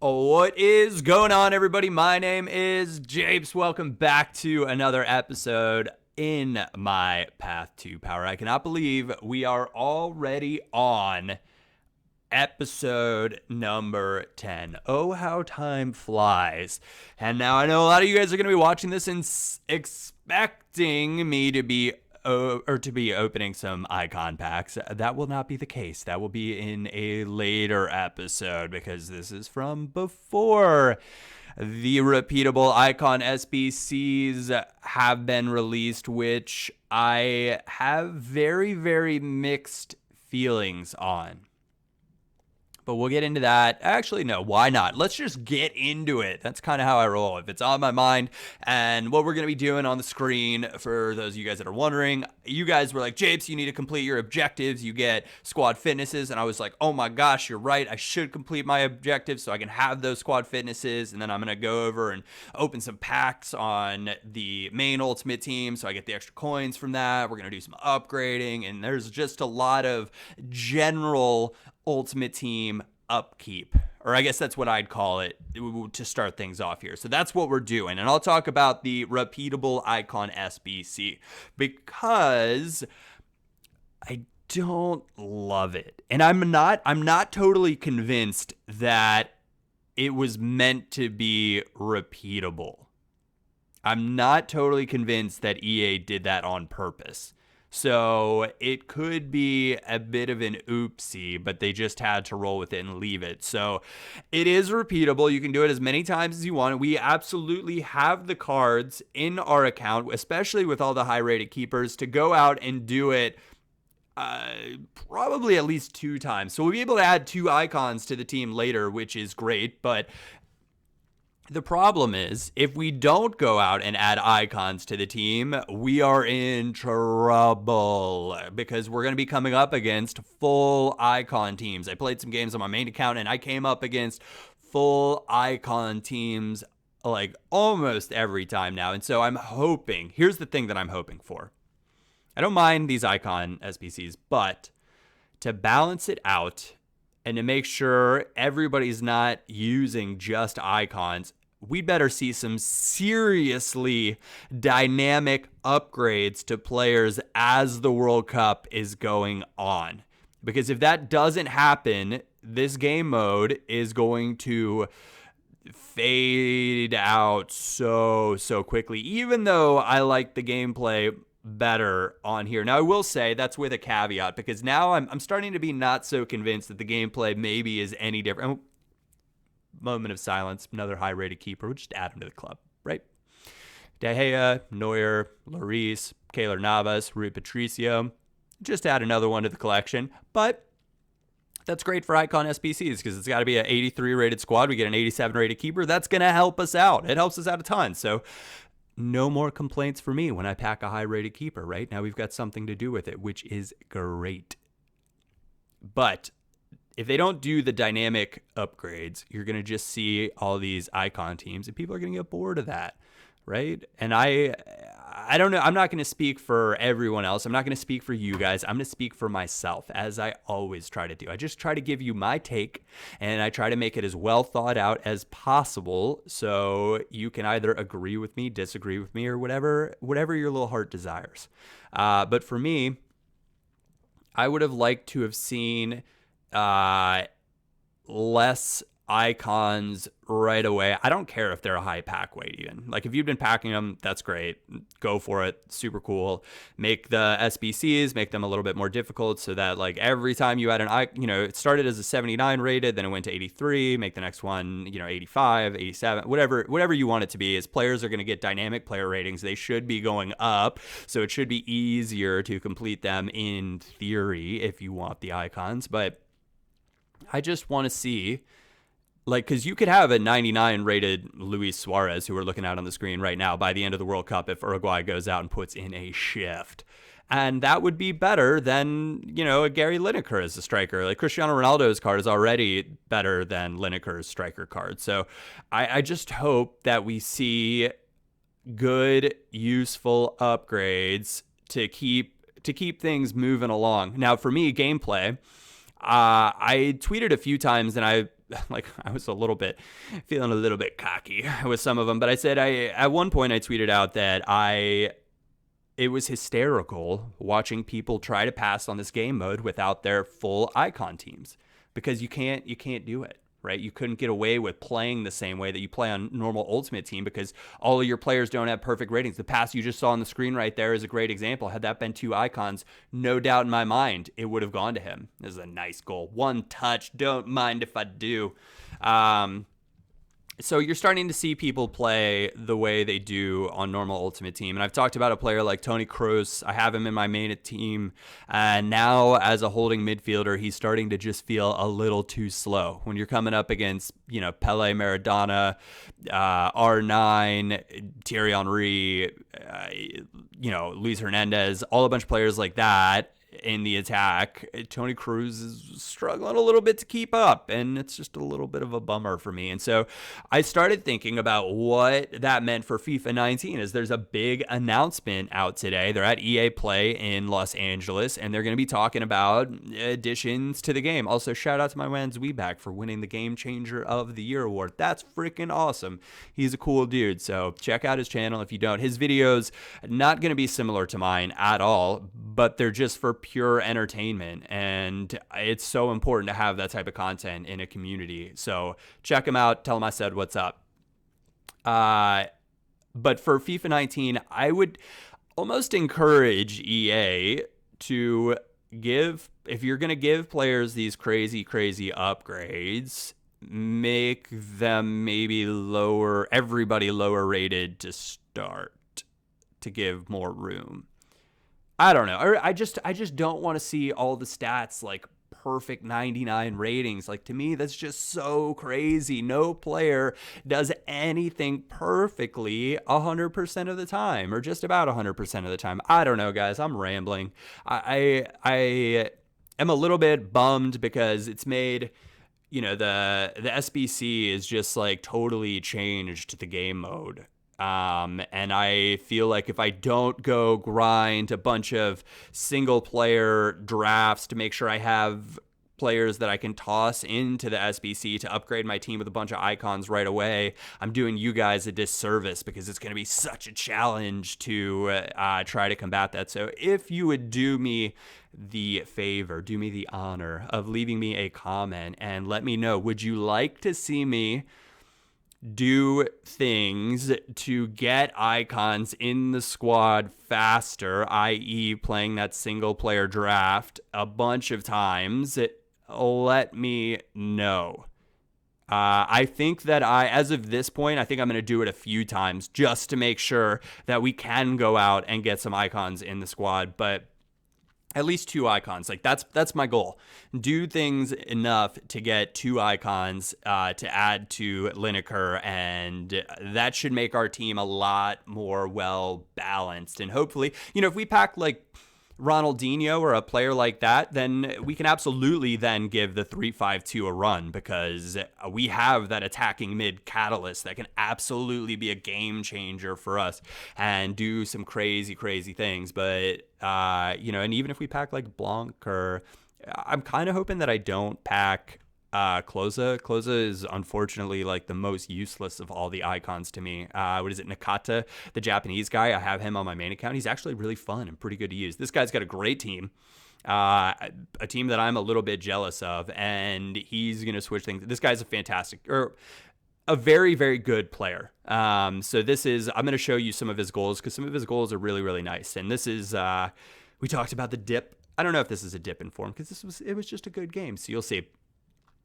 What is going on, everybody? My name is Japes. Welcome back to another episode in my path to power. I cannot believe we are already on episode number 10. Oh, how time flies. And now I know a lot of you guys are going to be watching this and expecting me to be opening some icon packs. That will not be the case. That will be in a later episode because this is from before the repeatable icon SBCs have been released, which I have very, very mixed feelings on. But we'll get into that. Actually, no, why not? Let's just get into it. That's kind of how I roll. If it's on my mind, and what we're going to be doing on the screen, for those of you guys that are wondering, you guys were like, Japes, you need to complete your objectives. You get squad fitnesses. And I was like, oh my gosh, you're right. I should complete my objectives so I can have those squad fitnesses. And then I'm going to go over and open some packs on the main ultimate team so I get the extra coins from that. We're going to do some upgrading. And there's just a lot of general ultimate team upkeep, or I guess that's what I'd call it to start things off here. So that's what we're doing, and I'll talk about the repeatable icon SBC because I don't love it, and I'm not totally convinced that it was meant to be repeatable. I'm not totally convinced that EA did that on purpose. So it could be a bit of an oopsie, but they just had to roll with it and leave it. So it is repeatable. You can do it as many times as you want. We absolutely have the cards in our account, especially with all the high-rated keepers, to go out and do it probably at least 2 times. So we'll be able to add 2 icons to the team later, which is great, but the problem is, if we don't go out and add icons to the team, we are in trouble because we're going to be coming up against full icon teams. I played some games on my main account and I came up against full icon teams like almost every time now. And so I'm hoping, here's the thing that I'm hoping for. I don't mind these icon SBCs, but to balance it out and to make sure everybody's not using just icons, we better see some seriously dynamic upgrades to players as the World Cup is going on. Because if that doesn't happen, this game mode is going to fade out so quickly, even though I like the gameplay better on here. Now, I will say that's with a caveat, because now I'm starting to be not so convinced that the gameplay maybe is any different. Moment of silence. Another high-rated keeper. We'll just add him to the club, right? De Gea, Neuer, Lloris, Keylor Navas, Rui Patricio. Just add another one to the collection. But that's great for icon SBCs because it's got to be an 83 rated squad. We get an 87 rated keeper. That's going to help us out. It helps us out a ton. So no more complaints for me when I pack a high-rated keeper, right? Now we've got something to do with it, which is great. But if they don't do the dynamic upgrades, you're going to just see all these icon teams, and people are going to get bored of that, right? And I don't know. I'm not going to speak for everyone else. I'm not going to speak for you guys. I'm going to speak for myself, as I always try to do. I just try to give you my take, and I try to make it as well thought out as possible so you can either agree with me, disagree with me, or whatever your little heart desires. But for me, I would have liked to have seen less icons right away. I don't care if they're a high pack weight even. Like, if you've been packing them, that's great. Go for it. Super cool. Make the SBCs, make them a little bit more difficult so that, like, every time you add it started as a 79 rated, then it went to 83, make the next one, 85, 87, whatever you want it to be. As players are going to get dynamic player ratings, they should be going up. So it should be easier to complete them in theory if you want the icons. But I just want to see, like, because you could have a 99 rated Luis Suarez, who we're looking at on the screen right now, by the end of the World Cup if Uruguay goes out and puts in a shift. And that would be better than, a Gary Lineker as a striker. Like, Cristiano Ronaldo's card is already better than Lineker's striker card. So I just hope that we see good, useful upgrades to keep things moving along. Now, for me, gameplay, I tweeted a few times, and like I was feeling a little bit cocky with some of them. But I said, at one point I tweeted out that it was hysterical watching people try to pass on this game mode without their full icon teams, because you can't do it. Right? You couldn't get away with playing the same way that you play on normal Ultimate Team because all of your players don't have perfect ratings. The pass you just saw on the screen right there is a great example. Had that been 2 icons, no doubt in my mind, it would have gone to him. This is a nice goal. 1 touch. Don't mind if I do. So you're starting to see people play the way they do on normal Ultimate Team. And I've talked about a player like Toni Kroos. I have him in my main team. And now as a holding midfielder, he's starting to just feel a little too slow. When you're coming up against, Pele, Maradona, R9, Thierry Henry, Luis Hernandez, all a bunch of players like that in the attack, Toni Kroos is struggling a little bit to keep up, and it's just a little bit of a bummer for me. And so I started thinking about what that meant for FIFA 19, as there's a big announcement out today. They're at EA Play in Los Angeles, and they're going to be talking about additions to the game. Also, shout out to my man Zweeback for winning the Game Changer of the Year award. That's freaking awesome. He's a cool dude, so check out his channel if you don't. His videos not going to be similar to mine at all, but they're just for pure entertainment, and it's so important to have that type of content in a community. So check him out, tell him I said what's up. But for FIFA 19, I would almost encourage EA to if you're going to give players these crazy upgrades, make them maybe everybody lower rated to start, to give more room. I don't know. I just don't want to see all the stats like perfect 99 ratings. Like, to me, that's just so crazy. No player does anything perfectly 100% of the time, or just about 100% of the time. I don't know, guys. I'm rambling. I am a little bit bummed because it's made, the SBC is just like totally changed the game mode. And I feel like if I don't go grind a bunch of single player drafts to make sure I have players that I can toss into the SBC to upgrade my team with a bunch of icons right away, I'm doing you guys a disservice, because it's going to be such a challenge to try to combat that. So if you would do me the favor, do me the honor of leaving me a comment and let me know, would you like to see me do things to get icons in the squad faster, i.e. playing that single player draft a bunch of times? Let me know. I think that as of this point, I think I'm going to do it a few times just to make sure that we can go out and get some icons in the squad. But at least 2 icons. Like, that's my goal. Do things enough to get 2 icons to add to Lineker, and that should make our team a lot more well balanced. And hopefully, if we pack like Ronaldinho or a player like that, then we can absolutely then give the 3-5-2 a run, because we have that attacking mid catalyst that can absolutely be a game changer for us and do some crazy things. But and even if we pack like Blanc, or I'm kind of hoping that I don't pack Klose. Klose is unfortunately like the most useless of all the icons to me. What is it, Nakata, the Japanese guy? I have him on my main account. He's actually really fun and pretty good to use. This guy's got a great team. A team that I'm a little bit jealous of, and he's going to switch things. This guy's a very, very good player. So I'm going to show you some of his goals, because some of his goals are really nice. And this is, we talked about the dip. I don't know if this is a dip in form, because it was just a good game. So you'll see.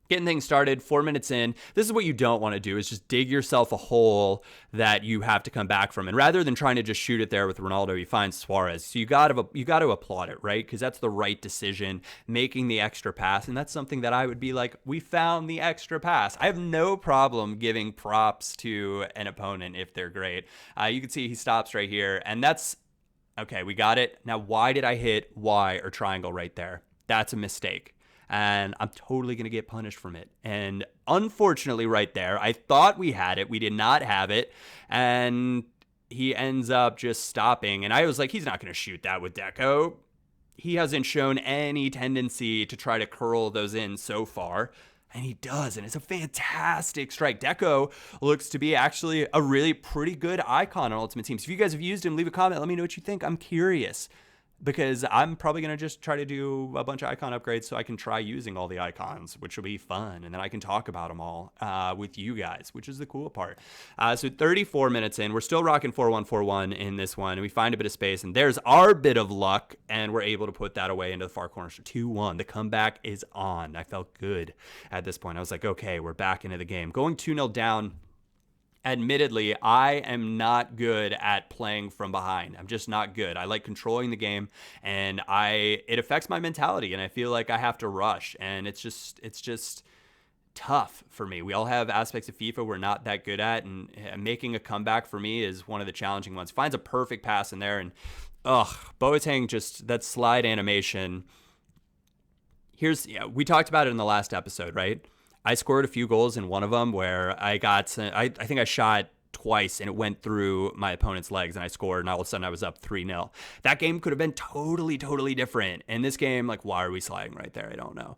Getting things started, 4 minutes in. This is what you don't want to do, is just dig yourself a hole that you have to come back from. And rather than trying to just shoot it there with Ronaldo, you find Suarez. So you got to applaud it, right? Because that's the right decision, making the extra pass. And that's something that I would be like, we found the extra pass. I have no problem giving props to an opponent if they're great. You can see he stops right here. And that's, okay, we got it. Now, why did I hit Y or triangle right there? That's a mistake. And I'm totally going to get punished from it. And unfortunately, right there, I thought we had it. We did not have it. And he ends up just stopping. And I was like, he's not going to shoot that with Deco. He hasn't shown any tendency to try to curl those in so far. And he does, and it's a fantastic strike. Deco looks to be actually a really pretty good icon on Ultimate Team. So if you guys have used him, leave a comment. Let me know what you think. I'm curious, because I'm probably going to just try to do a bunch of icon upgrades so I can try using all the icons, which will be fun. And then I can talk about them all with you guys, which is the cool part. So 34 minutes in, we're still rocking 4-1-4-1 in this one. And we find a bit of space, and there's our bit of luck, and we're able to put that away into the far corner. So 2-1. The comeback is on. I felt good at this point. I was like, okay, we're back into the game. Going 2-0 down. Admittedly, I am not good at playing from behind. I'm just not good. I like controlling the game, and it affects my mentality, and I feel like I have to rush, and it's just tough for me. We all have aspects of FIFA we're not that good at, and making a comeback for me is one of the challenging ones. Finds a perfect pass in there, and Boateng, just that slide animation. We talked about it in the last episode, right? I scored a few goals in one of them where I think I shot twice and it went through my opponent's legs and I scored, and all of a sudden I was up 3-0. That game could have been totally, totally different. In this game, like, why are we sliding right there? I don't know.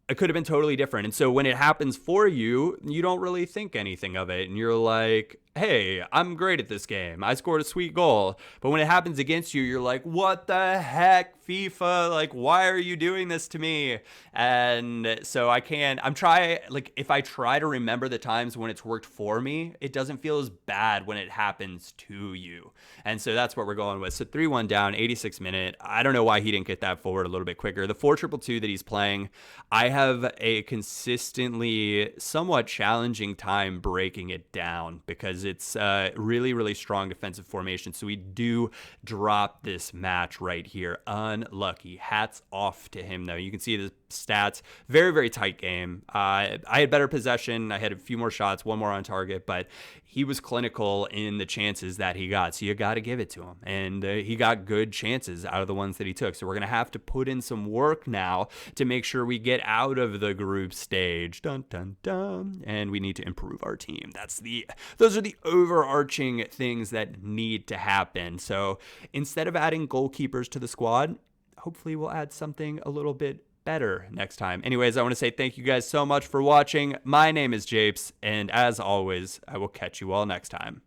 It could have been totally different. And so when it happens for you, you don't really think anything of it. And you're like, hey, I'm great at this game. I scored a sweet goal. But when it happens against you, you're like, what the heck, FIFA? Like, why are you doing this to me? And so if I try to remember the times when it's worked for me, it doesn't feel as bad when it happens to you. And so that's what we're going with. So 3-1 down, 86th minute. I don't know why he didn't get that forward a little bit quicker. The 4-2-2 that he's playing, I have a consistently somewhat challenging time breaking it down because it's really, really strong defensive formation. So we do drop this match right here. Unlucky. Hats off to him, though. You can see the stats. Very, very tight game. I had better possession. I had a few more shots, one more on target, but he was clinical in the chances that he got. So you got to give it to him. And he got good chances out of the ones that he took. So we're going to have to put in some work now to make sure we get out of the group stage. Dun, dun, dun. And we need to improve our team. Those are the overarching things that need to happen. So instead of adding goalkeepers to the squad, hopefully we'll add something a little bit better next time. Anyways, I want to say thank you guys so much for watching. My name is Japes, and as always, I will catch you all next time.